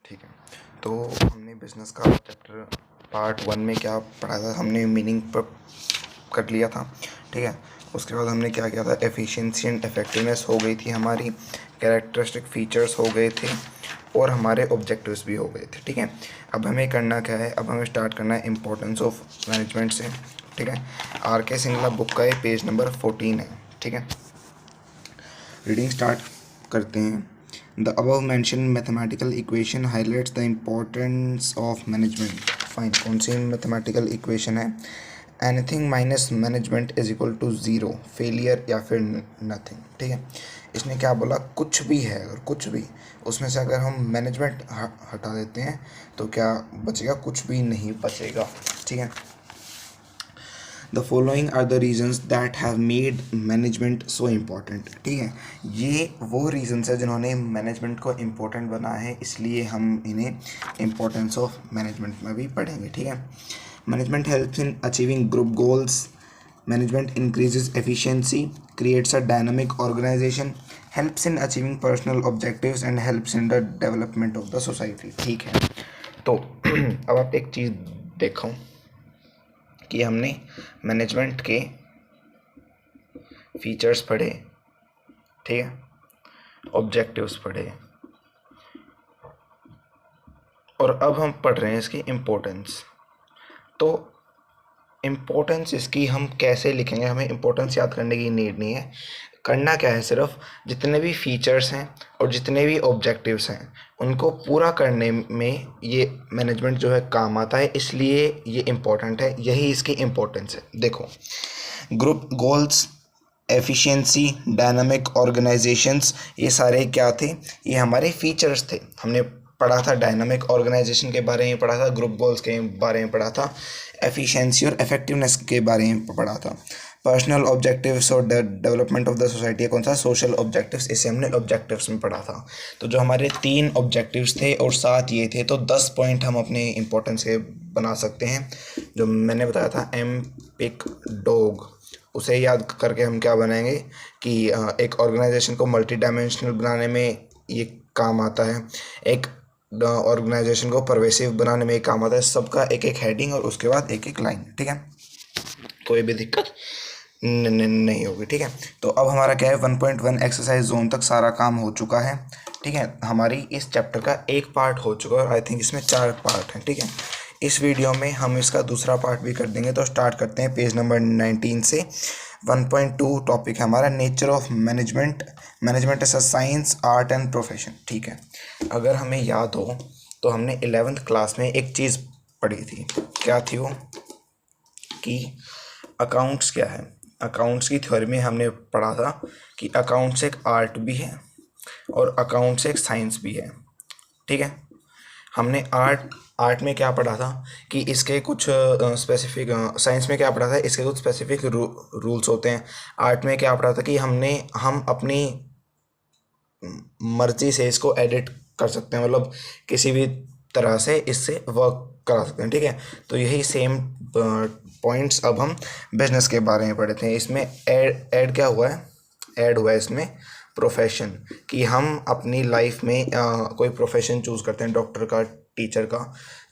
ठीक है। तो हमने बिजनेस का चैप्टर पार्ट 1 में क्या पढ़ा था, हमने मीनिंग पर कर लिया था। ठीक है। उसके बाद हमने क्या किया था, एफिशिएंसी एंड इफेक्टिवनेस हो गई थी हमारी, कैरेक्टरिस्टिक फीचर्स हो गए थे और हमारे ऑब्जेक्टिव्स भी हो गए थे। ठीक है। अब हमें करना क्या है, अब हमें स्टार्ट करना है इम्पोर्टेंस ऑफ मैनेजमेंट से। ठीक है। आर के सिंगला बुक का ये पेज नंबर 14 है। ठीक है। रीडिंग स्टार्ट करते हैं। The above mentioned mathematical equation highlights the importance of management. Fine, कौन सी मैथमेटिकल इक्वेशन है? Anything minus management is equal to zero, failure या फिर नथिंग। ठीक है। इसने क्या बोला, कुछ भी है अगर कुछ भी उसमें से अगर हम मैनेजमेंट हटा देते हैं तो क्या बचेगा? कुछ भी नहीं बचेगा। ठीक है। The following are the reasons that have made management so important. ठीक है। ये वो रीजन्स है जिन्होंने मैनेजमेंट को इम्पोर्टेंट बनाया है, इसलिए हम इन्हें इम्पोर्टेंस ऑफ मैनेजमेंट में भी पढ़ेंगे। ठीक है। Management helps in achieving group goals, management increases efficiency, creates a dynamic organisation, helps in achieving personal objectives and helps in the development of the society. ठीक है। तो अब आप एक चीज़ देखो कि हमने मैनेजमेंट के फीचर्स पढ़े, ठीक है, ऑब्जेक्टिव्स पढ़े, और अब हम पढ़ रहे हैं इसकी इम्पोर्टेंस। तो इम्पोर्टेंस इसकी हम कैसे लिखेंगे, हमें इम्पोर्टेंस याद करने की नीड नहीं है। करना क्या है, सिर्फ जितने भी फीचर्स हैं और जितने भी ऑब्जेक्टिव्स हैं उनको पूरा करने में ये मैनेजमेंट जो है काम आता है, इसलिए ये इम्पोर्टेंट है, यही इसकी इम्पोर्टेंस है। देखो, group goals, efficiency, dynamic organisations, ये सारे क्या थे? ये हमारे फीचर्स थे। हमने पढ़ा था डायनामिक ऑर्गेनाइजेशन के बारे में, पढ़ा था ग्रुप गोल्स के बारे में, पढ़ा था एफिशिएंसी और इफेक्टिवनेस के बारे में पढ़ा था। पर्सनल ऑब्जेक्टिव्स और डेवलपमेंट ऑफ द सोसाइटी, कौन सा? सोशल ऑब्जेक्टिव्स, इसे हमने ऑब्जेक्टिव्स में पढ़ा था। तो जो हमारे 3 ऑब्जेक्टिव्स थे और 7 ये थे, तो 10 पॉइंट हम अपने इम्पोर्टेंस के बना सकते हैं। जो मैंने बताया था एम पिक डॉग, उसे याद करके हम क्या बनाएंगे कि एक ऑर्गेनाइजेशन को मल्टी डायमेंशनल बनाने में ये काम आता है, एक ऑर्गेनाइजेशन को परवेसिव बनाने में काम आता है। सबका एक एक हेडिंग और उसके बाद एक एक लाइन। ठीक है। कोई भी दिक्कत नहीं होगी। ठीक है। तो अब हमारा क्या है, 1.1 एक्सरसाइज जोन तक सारा काम हो चुका है। ठीक है। हमारी इस चैप्टर का एक पार्ट हो चुका है और आई थिंक इसमें 4 पार्ट हैं। ठीक है। इस वीडियो में हम इसका दूसरा पार्ट भी कर देंगे। तो स्टार्ट करते हैं पेज नंबर 19 से। 1.2 टॉपिक है हमारा nature of management. Management as a science, art and profession. ठीक है। अगर हमें याद हो तो हमने 11th क्लास में एक चीज़ पढ़ी थी। क्या थी वो? कि अकाउंट्स क्या है। अकाउंट्स की थ्योरी में हमने पढ़ा था कि अकाउंट्स एक आर्ट भी है और अकाउंट्स एक साइंस भी है। ठीक है। हमने आर्ट में क्या पढ़ा था कि इसके कुछ स्पेसिफिक, साइंस में क्या पढ़ा था, इसके कुछ स्पेसिफिक रूल्स होते हैं। आर्ट में क्या पढ़ा था कि हम अपनी मर्जी से इसको एडिट कर सकते हैं, मतलब किसी भी तरह से इससे वर्क करा सकते हैं। ठीक है। तो यही सेम पॉइंट्स अब हम बिजनेस के बारे में पढ़े थे। इसमें ऐड क्या हुआ है, ऐड हुआ है इसमें प्रोफेशन, कि हम अपनी लाइफ में कोई प्रोफेशन चूज़ करते हैं, डॉक्टर का, टीचर का।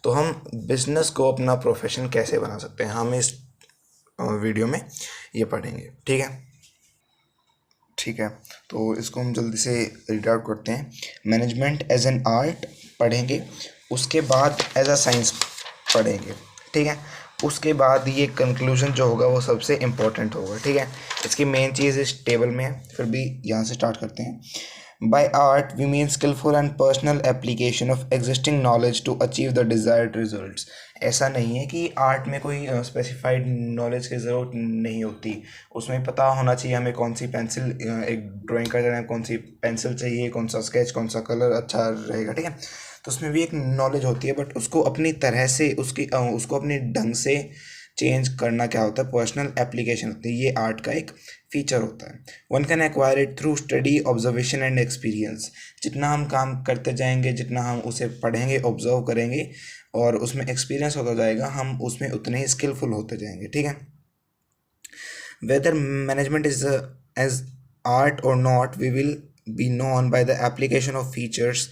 तो हम बिजनेस को अपना प्रोफेशन कैसे बना सकते हैं, हम इस वीडियो में ये पढ़ेंगे। ठीक है। ठीक है। तो इसको हम जल्दी से रीड आउट करते हैं। मैनेजमेंट एज एन आर्ट पढ़ेंगे, उसके बाद एज अ साइंस पढ़ेंगे। ठीक है। उसके बाद ये कंक्लूजन जो होगा वो सबसे इम्पोर्टेंट होगा। ठीक है। इसकी मेन चीज़ इस टेबल में है, फिर भी यहाँ से स्टार्ट करते हैं। By art we mean skilful and personal application of existing knowledge to achieve the desired results. ऐसा नहीं है कि आर्ट में कोई स्पेसिफाइड नॉलेज की ज़रूरत नहीं होती। उसमें पता होना चाहिए हमें कौन सी पेंसिल, एक ड्राइंग कर रहे हैं, कौन सी पेंसिल चाहिए, कौन सा स्केच, कौन सा कलर अच्छा रहेगा। ठीक है। तो उसमें भी एक नॉलेज होती है, बट उसको अपनी तरह से उसको अपने ढंग से चेंज करना क्या होता है, पर्सनल एप्लीकेशन होती है। ये आर्ट का एक फीचर होता है। One can acquire it through study, observation and experience. जितना हम काम करते जाएंगे, जितना हम उसे पढ़ेंगे, ऑब्जर्व करेंगे और उसमें एक्सपीरियंस होता जाएगा, हम उसमें उतने ही स्किलफुल होते जाएंगे। ठीक है। Whether management is as art or not, we will be known by the application of features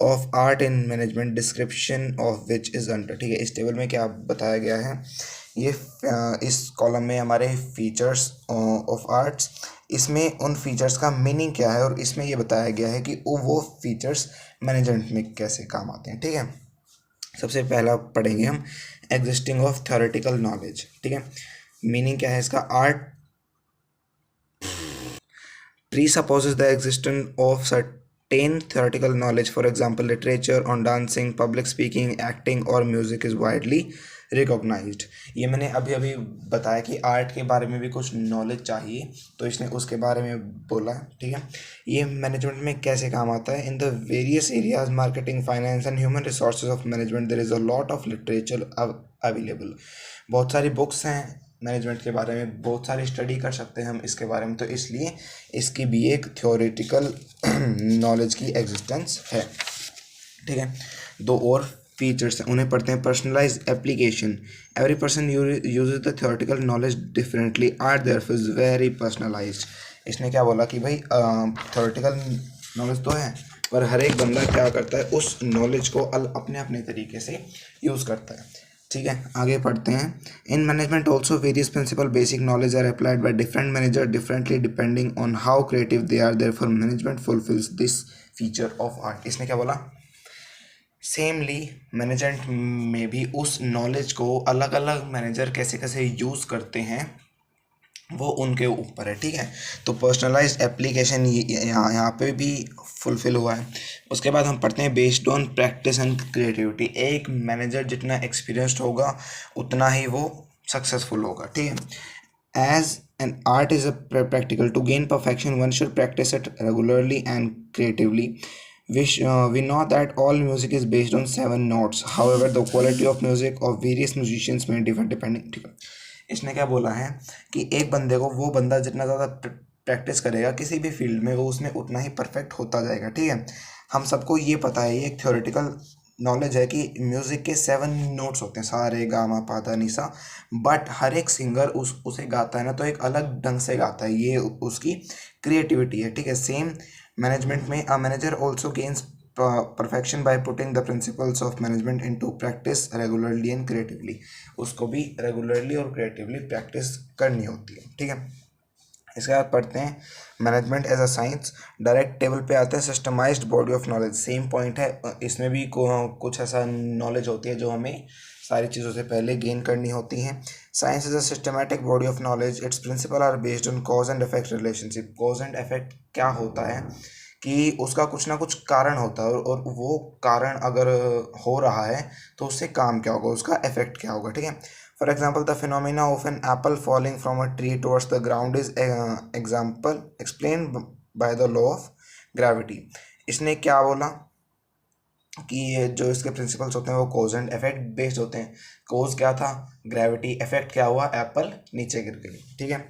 of art in management description of which is under. ठीक है, इस टेबल में क्या बताया गया है, ये इस कॉलम में हमारे फीचर्स ऑफ आर्ट्स, इसमें उन फीचर्स का मीनिंग क्या है और इसमें ये बताया गया है कि वो फीचर्स मैनेजमेंट में कैसे काम आते हैं। ठीक है, सबसे पहला पढ़ेंगे हम एग्जिस्टिंग ऑफ थ्योरेटिकल नॉलेज। ठीक है, मीनिंग क्या है इसका, art presupposes the existence of certain theoretical knowledge. For example, literature on dancing, public speaking, acting or music is widely recognized. ये मैंने अभी अभी बताया कि आर्ट के बारे में भी कुछ नॉलेज चाहिए, तो इसने उसके बारे में बोला। ठीक है, ये मैनेजमेंट में कैसे काम आता है, in the various areas marketing, finance and human resources of management there is a lot of literature available. बहुत सारी बुक्स हैं मैनेजमेंट के बारे में, बहुत सारी स्टडी कर सकते हैं हम इसके बारे में, तो इसलिए इसकी भी एक थ्योरेटिकल नॉलेज की एग्जिस्टेंस है। ठीक है, दो और फीचर्स हैं, उन्हें पढ़ते हैं। Personalise application, every person uses the theoretical knowledge differently, art therefore is very personalised. इसने क्या बोला कि भाई थ्योरेटिकल नॉलेज तो है पर हर एक बंदा क्या करता है, उस नॉलेज को अपने अपने तरीके से यूज़ करता है। ठीक है, आगे पढ़ते हैं। In management also various principle basic knowledge are applied by different manager differently depending on how creative they are, therefore management fulfils this feature of art. इसने क्या बोला, सेमली मैनेजमेंट में भी उस नॉलेज को अलग अलग मैनेजर कैसे कैसे यूज़ करते हैं वो उनके ऊपर है। ठीक है, तो पर्सनलाइज्ड एप्लीकेशन यहाँ पे भी फुलफिल हुआ है। उसके बाद हम पढ़ते हैं based on practice and creativity. एक मैनेजर जितना एक्सपीरियंस्ड होगा उतना ही वो सक्सेसफुल होगा। ठीक है, as an art is a practical, to gain perfection one should practise it regularly and creatively. We know that all music is based on 7 notes. However, the quality of music of various musicians may differ depending. ठीक है, इसने क्या बोला है कि एक बंदे को, वो बंदा जितना ज़्यादा प्रैक्टिस करेगा किसी भी फील्ड में, वो उसमें उतना ही परफेक्ट होता जाएगा। ठीक है, हम सबको ये पता है, ये एक थ्योरेटिकल नॉलेज है कि म्यूज़िक के 7 नोट्स होते हैं, सा रे गा मा पा धा नि सा, बट हर एक सिंगर उसे गाता है ना तो एक अलग ढंग से गाता है, ये उसकी क्रिएटिविटी है। ठीक है, सेम मैनेजमेंट में a manager also gains perfection by putting the principles of management into practice regularly and creatively. उसको भी रेगुलरली और क्रिएटिवली प्रैक्टिस करनी होती है। ठीक है, इसके बाद पढ़ते हैं management as a science. Direct table पे आते हैं systematised body of knowledge, same point है, इसमें भी कुछ ऐसा नॉलेज होती है जो हमें सारी चीज़ों से पहले गेन करनी होती हैं। Science is a systematic body of knowledge, its principle are based on cause and effect relationship. Cause and effect क्या होता है कि उसका कुछ ना कुछ कारण होता है, और वो कारण अगर हो रहा है तो उससे काम क्या होगा, उसका इफेक्ट क्या होगा। ठीक है, for example the phenomena of an apple falling from a tree towards the ground is example explain by the law of gravity. इसने क्या बोला कि ये जो इसके प्रिंसिपल्स होते हैं वो कोज एंड इफेक्ट बेस्ड होते हैं। कोज क्या था, ग्रेविटी, इफेक्ट क्या हुआ, एप्पल नीचे गिर गई। ठीक है,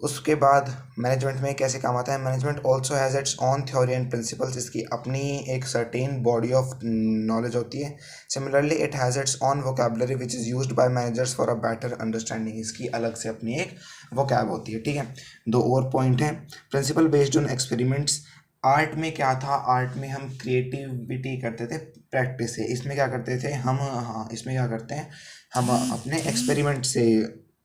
उसके बाद मैनेजमेंट में कैसे काम आता है, management also has its on theory and principles, इसकी अपनी एक सर्टेन बॉडी ऑफ नॉलेज होती है। Similarly it has its on vocabulary which is used by managers for a better understanding, इसकी अलग से अपनी एक वोकैब होती है। ठीक है, दो और पॉइंट हैं। Principle based on experiments, art में क्या था, आर्ट में हम क्रिएटिविटी करते थे प्रैक्टिस से, इसमें क्या करते थे हम, हाँ इसमें क्या करते हैं हम अपने एक्सपेरिमेंट से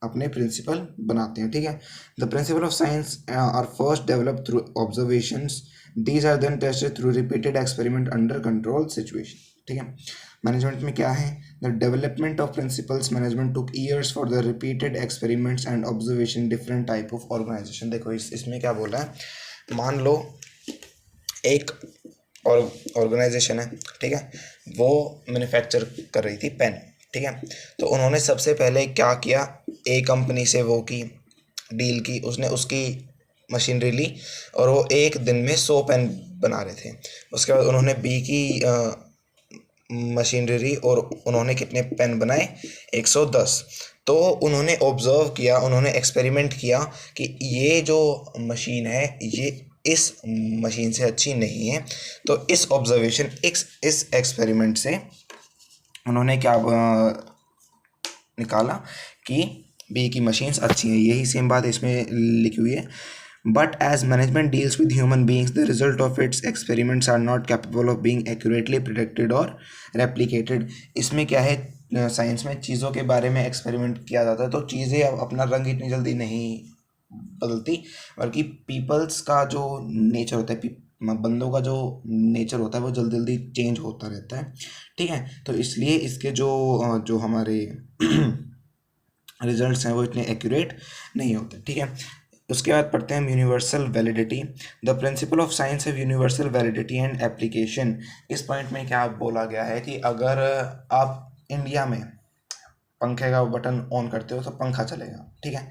अपने प्रिंसिपल बनाते हैं। ठीक है, the principle of science are first develop through observations, these are then tested through repeated experiment under control situation. ठीक है, मैनेजमेंट में क्या है, the development of principles management took years for the repeated experiments and observation different type of organisation. देखो इसमें क्या बोला है, मान लो एक और ऑर्गेनाइजेशन है, ठीक है, वो मैन्युफैक्चर कर रही थी पेन। ठीक है, तो उन्होंने सबसे पहले क्या किया, ए कंपनी से वो की डील की, उसने उसकी मशीनरी ली और वो एक दिन में 100 पेन बना रहे थे। उसके बाद उन्होंने बी की मशीनरी और उन्होंने कितने पेन बनाए, 110। तो उन्होंने ऑब्ज़र्व किया, उन्होंने एक्सपेरिमेंट किया कि ये जो मशीन है ये इस मशीन से अच्छी नहीं है। तो इस ऑब्जर्वेशन इस एक्सपेरिमेंट से उन्होंने क्या निकाला कि बी की मशीन्स अच्छी हैं। यही सेम बात इसमें लिखी हुई है। But as management deals with human beings, the result of its experiments are not capable of being accurately predicted or replicated. इसमें क्या है, साइंस में चीज़ों के बारे में एक्सपेरिमेंट किया जाता है तो चीज़ें अब अपना रंग इतनी जल्दी नहीं बदलती, बल्कि पीपल्स का जो नेचर होता है, बंदों का जो नेचर होता है वो जल्दी जल्दी चेंज होता रहता है, ठीक है। तो इसलिए इसके जो हमारे रिजल्ट्स हैं वो इतने एक्यूरेट नहीं होते, ठीक है। उसके बाद पढ़ते हैं universal validity. The principle of science है यूनिवर्सल वैलिडिटी एंड एप्लीकेशन। इस पॉइंट में क्या बोला गया है कि अगर आप इंडिया में पंखे का बटन ऑन करते हो तो पंखा चलेगा, ठीक है।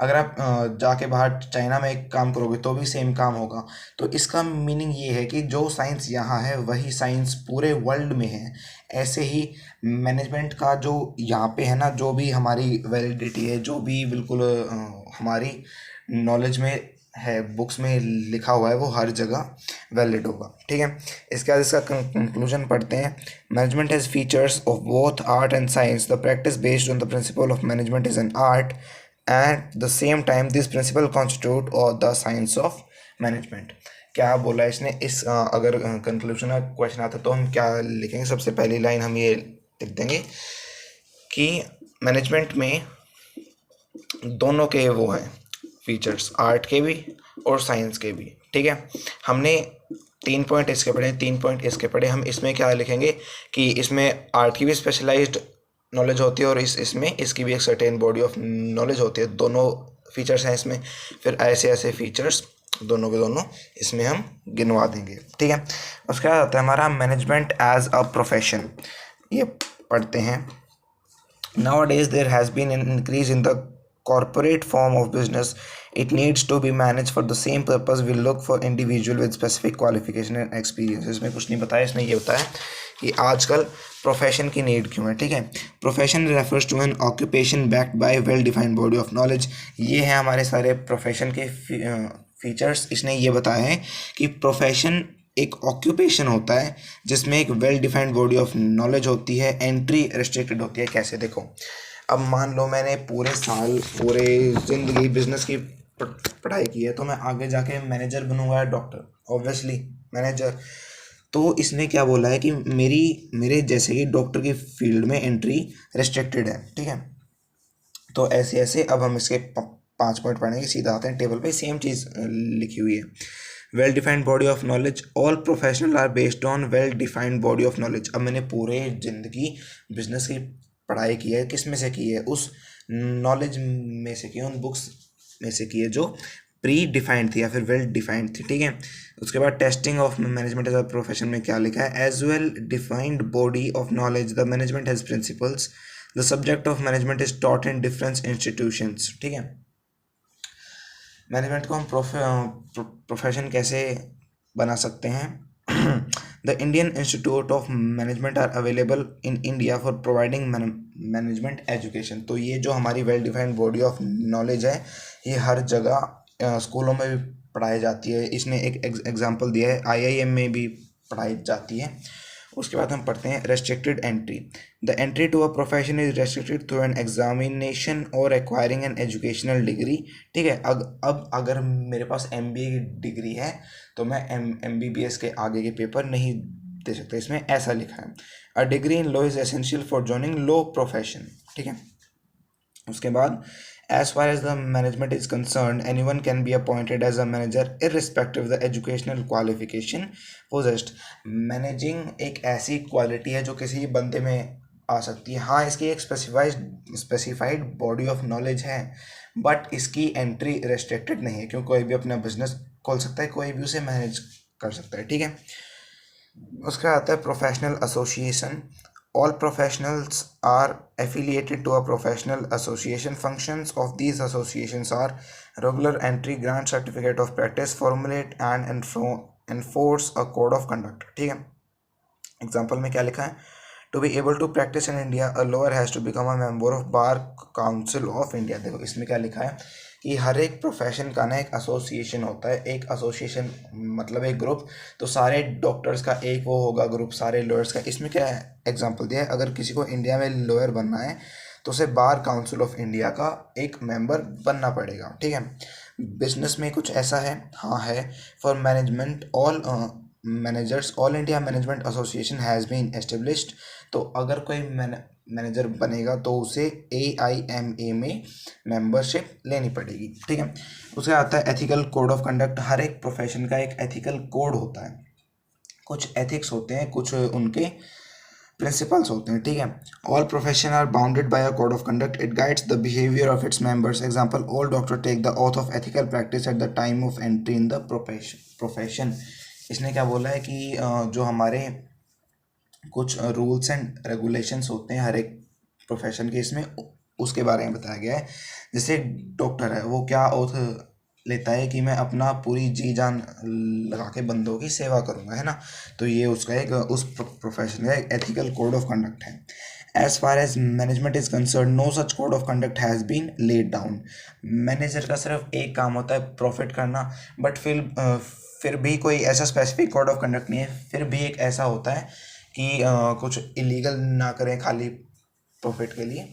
अगर आप जाके बाहर चाइना में एक काम करोगे तो भी सेम काम होगा। तो इसका मीनिंग ये है कि जो साइंस यहाँ है वही साइंस पूरे वर्ल्ड में है। ऐसे ही मैनेजमेंट का जो यहाँ पे है ना, जो भी हमारी वैलिडिटी है, जो भी बिल्कुल हमारी नॉलेज में है, बुक्स में लिखा हुआ है, वो हर जगह वैलिड होगा, ठीक है। इसके बाद इसका कंक्लूजन पढ़ते हैं। Management has features of both art and science. The practice based on the principle of management is an art at the same time this principle constitute और द साइंस ऑफ मैनेजमेंट। क्या बोला इसने, इस अगर conclusion का question आता तो हम क्या लिखेंगे? सबसे पहली लाइन हम ये लिख देंगे कि मैनेजमेंट में दोनों के वो हैं फीचर्स, आर्ट के भी और साइंस के भी, ठीक है। हमने 3 पॉइंट इसके पढ़े, 3 पॉइंट इसके पढ़े। हम इसमें क्या लिखेंगे कि इसमें आर्ट की भी स्पेशलाइज्ड नॉलेज होती है और इसमें इसकी भी एक सर्टेन बॉडी ऑफ नॉलेज होती है। दोनों फीचर्स हैं इसमें, फिर ऐसे ऐसे फीचर्स दोनों के दोनों इसमें हम गिनवा देंगे, ठीक है। उसके बाद आता है हमारा मैनेजमेंट एज अ प्रोफेशन। ये पढ़ते हैं। Nowadays, there has been an increase in the corporate form of business. It needs to be managed for the same purpose. We look for individual with specific qualification and experience. इसमें कुछ नहीं बताया, इसमें ये बताया कि आजकल प्रोफेशन की नीड क्यों है, ठीक है। Profession refers to an occupation backed by well defined body of knowledge. ये है हमारे सारे प्रोफेशन के फीचर्स। इसने ये बताया है कि प्रोफेशन एक ऑक्यूपेशन होता है जिसमें एक well defined body of knowledge होती है, एंट्री रेस्ट्रिक्टेड होती है। कैसे? देखो, अब मान लो मैंने पूरे साल, पूरे ज़िंदगी बिजनेस की पढ़ाई की है, तो मैं आगे जाके मैनेजर बनूंगा, डॉक्टर, ऑब्वियसली मैनेजर। तो इसने क्या बोला है कि मेरे जैसे कि डॉक्टर की फील्ड में एंट्री रेस्ट्रिक्टेड है, ठीक है। तो ऐसे ऐसे अब हम इसके 5 पॉइंट पढ़ेंगे। सीधा आते हैं टेबल पे, सेम चीज़ लिखी हुई है। Well defined body of knowledge, all professional are based on well defined body of knowledge. अब मैंने पूरे ज़िंदगी बिजनेस की पढ़ाई की है, किस में से की है? उस नॉलेज में से की है, उन बुक्स में से की है जो प्री डिफाइंड थी या फिर वेल डिफाइंड थी, ठीक है। उसके बाद testing of management as a profession में क्या लिखा है? As well defined body of knowledge the management has principles, the subject of management is taught in different institutions, ठीक है। मैनेजमेंट को हम प्रोफेशन कैसे बना सकते हैं? The Indian Institute of Management are available in India for providing management education. तो ये जो हमारी well defined body of knowledge है, ये हर जगह स्कूलों में भी पढ़ाई जाती है। इसने एक एग्जांपल दिया है, IIM में भी पढ़ाई जाती है। उसके बाद हम पढ़ते हैं restricted entry. The entry to a profession is restricted through an examination और एक्वायरिंग एन एजुकेशनल डिग्री, ठीक है। अब अगर मेरे पास MBA की डिग्री है तो मैं MBBS के आगे के पेपर नहीं दे सकता। इसमें ऐसा लिखा है, a degree in law is essential for joining law profession, ठीक है। उसके बाद as far as the management is concerned, anyone can be appointed as a manager irrespective of the educational qualification possessed. Managing एक ऐसी quality है जो किसी बंदे में आ सकती है। हाँ, इसकी एक स्पेसिफाइड बॉडी ऑफ नॉलेज है, बट इसकी एंट्री रेस्ट्रिक्टेड नहीं है, क्योंकि कोई भी अपना बिजनेस खोल सकता है, कोई भी उसे मैनेज कर सकता है, ठीक है। उसका आता है professional association. All professionals are affiliated to a professional association. Functions of these associations are regular entry, grant certificate of practice, formulate and enforce a code of conduct, ठीक है। एग्जाम्पल में क्या लिखा है? To be able to practise in India a lawyer has to become a member of Bar Council of India. देखो, इसमें क्या लिखा है कि हर एक प्रोफेशन का ना एक एसोसिएशन होता है। एक एसोसिएशन मतलब एक ग्रुप, तो सारे डॉक्टर्स का एक वो होगा ग्रुप, सारे लॉयर्स का। इसमें क्या एग्जांपल दिया है, अगर किसी को इंडिया में लॉयर बनना है तो उसे बार काउंसिल ऑफ इंडिया का एक मेंबर बनना पड़ेगा, ठीक है। बिजनेस में कुछ ऐसा है, हाँ है। For management all managers All India Management Association has been established. तो अगर कोई मैनेजर बनेगा तो उसे AIMA में मेंबरशिप लेनी पड़ेगी, ठीक है। उसके आता है एथिकल कोड ऑफ कंडक्ट। हर एक प्रोफेशन का एक एथिकल कोड होता है, कुछ एथिक्स होते हैं, कुछ उनके प्रिंसिपल्स होते हैं, ठीक है। All profession are bounded by a code of conduct, it guides the behaviour of its members. Example, all doctor take the oath of ethical practice at the time of entry in the profession. इसने क्या बोला है कि जो हमारे कुछ rules and regulations होते हैं हर एक प्रोफेशन के, इसमें उसके बारे में बताया गया है। जैसे डॉक्टर है, वो क्या ओथ लेता है कि मैं अपना पूरी जी जान लगा के बंदों की सेवा करूँगा, है ना। तो ये उसका एक उस प्रोफेशन का एक एथिकल कोड ऑफ कंडक्ट है। As far as management is concern, no such code of conduct has been laid down. Manager का सिर्फ एक काम होता है प्रॉफिट करना, बट फिर भी कोई ऐसा स्पेसिफिक कोड ऑफ कंडक्ट नहीं है। फिर भी एक ऐसा होता है कि कुछ इलीगल ना करें खाली प्रॉफिट के लिए,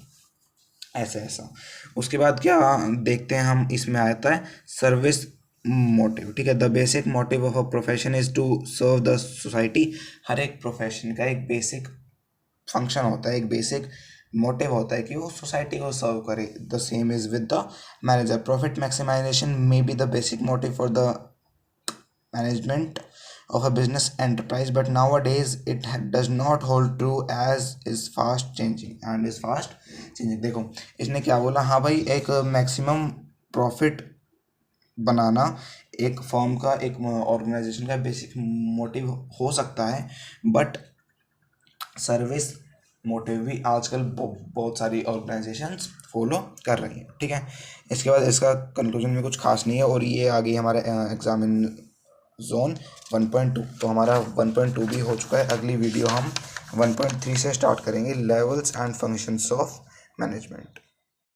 ऐसा। उसके बाद क्या देखते हैं हम, इसमें आता है सर्विस मोटिव, ठीक है। The basic motive of a profession is to serve the society. हर एक प्रोफेशन का एक बेसिक फंक्शन होता है, एक बेसिक मोटिव होता है कि वो सोसाइटी को सर्व करे। The same is with the manager. Profit maximisation may be the basic motive for the management of a business enterprise, but nowadays it does not hold true as is fast changing। देखो इसने क्या बोला, हाँ भाई, एक maximum profit बनाना एक firm का, एक ऑर्गेनाइजेशन का बेसिक मोटिव हो सकता है, बट सर्विस मोटिव भी आजकल बहुत सारी ऑर्गेनाइजेशंस फॉलो कर रही हैं, ठीक है। इसके बाद इसका कंक्लूजन में कुछ खास नहीं है, और ये आ गई हमारे एग्जामिन जोन 1.2। तो हमारा 1.2 भी हो चुका है। अगली वीडियो हम 1.3 से स्टार्ट करेंगे, levels and functions of management.